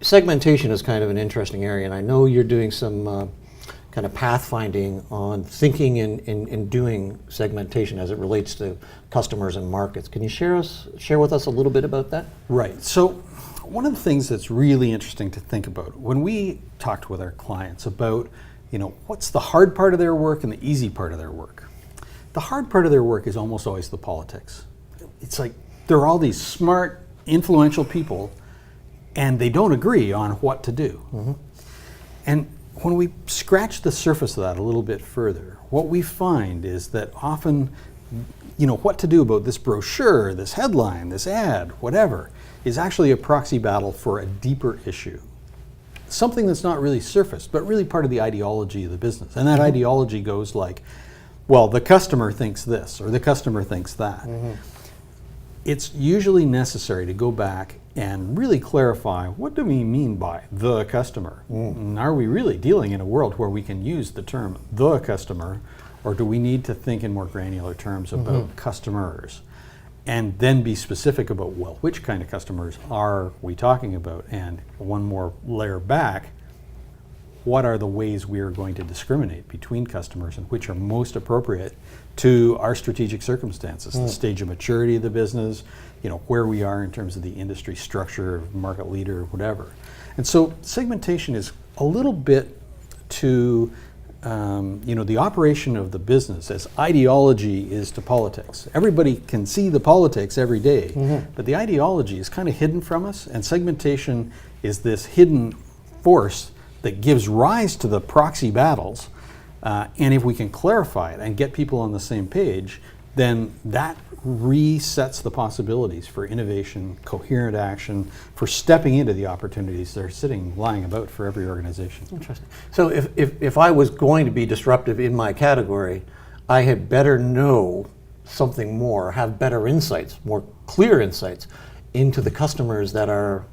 segmentation is kind of an interesting area, and I know you're doing some kind of pathfinding on thinking and doing segmentation as it relates to customers and markets. Can you share with us a little bit about that? Right. So one of the things that's really interesting to think about when we talked with our clients about, what's the hard part of their work and the easy part of their work. The hard part of their work is almost always the politics. It's like there are all these smart, influential people and they don't agree on what to do. Mm-hmm. And when we scratch the surface of that a little bit further, what we find is that often, what to do about this brochure, this headline, this ad, whatever, is actually a proxy battle for a deeper issue. Something that's not really surfaced, but really part of the ideology of the business. And that ideology goes like, well, the customer thinks this, or the customer thinks that. Mm-hmm. It's usually necessary to go back and really clarify, what do we mean by the customer? And are we really dealing in a world where we can use the term the customer, or do we need to think in more granular terms about customers? And then be specific about, well, which kind of customers are we talking about? And one more layer back, what are the ways we are going to discriminate between customers and which are most appropriate to our strategic circumstances, the stage of maturity of the business, where we are in terms of the industry structure, market leader, whatever. And so segmentation is a little bit to the operation of the business as ideology is to politics. Everybody can see the politics every day, but the ideology is kind of hidden from us, and segmentation is this hidden force that gives rise to the proxy battles. And if we can clarify it and get people on the same page, then that resets the possibilities for innovation, coherent action, for stepping into the opportunities that are lying about for every organization. Interesting. So if I was going to be disruptive in my category, I had better know something more, have better insights, more clear insights into the customers that are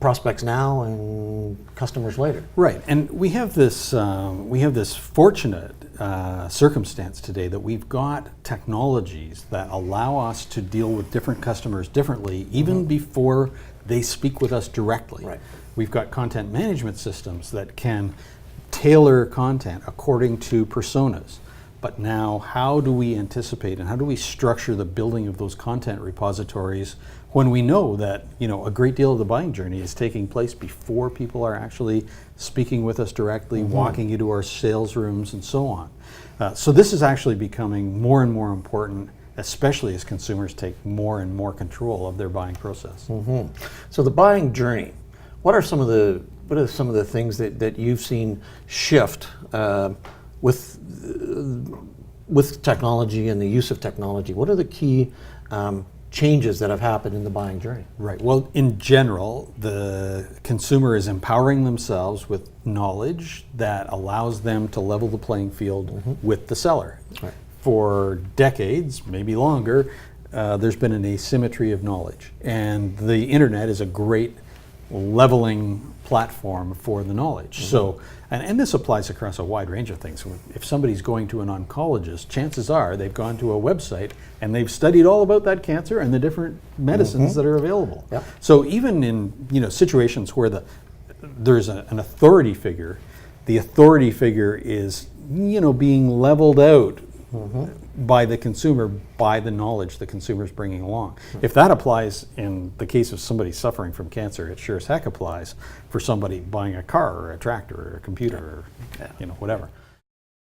prospects now and customers later. Right, and we have this fortunate circumstance today that we've got technologies that allow us to deal with different customers differently, even before they speak with us directly. Right. We've got content management systems that can tailor content according to personas. But now, how do we anticipate and how do we structure the building of those content repositories when we know that a great deal of the buying journey is taking place before people are actually speaking with us directly, walking into our sales rooms, and so on. So this is actually becoming more and more important, especially as consumers take more and more control of their buying process. So the buying journey, what are some of the things that you've seen shift with technology and the use of technology? What are the key changes that have happened in the buying journey? Right. Well, in general, the consumer is empowering themselves with knowledge that allows them to level the playing field with the seller. Right. For decades, maybe longer, there's been an asymmetry of knowledge. And the internet is a great leveling platform for the knowledge. So, and this applies across a wide range of things. If somebody's going to an oncologist, chances are they've gone to a website and they've studied all about that cancer and the different medicines that are available. Yep. So even in situations where there's an authority figure, the authority figure is being leveled out by the consumer, by the knowledge the consumer's bringing along. If that applies in the case of somebody suffering from cancer, it sure as heck applies for somebody buying a car or a tractor or a computer or whatever.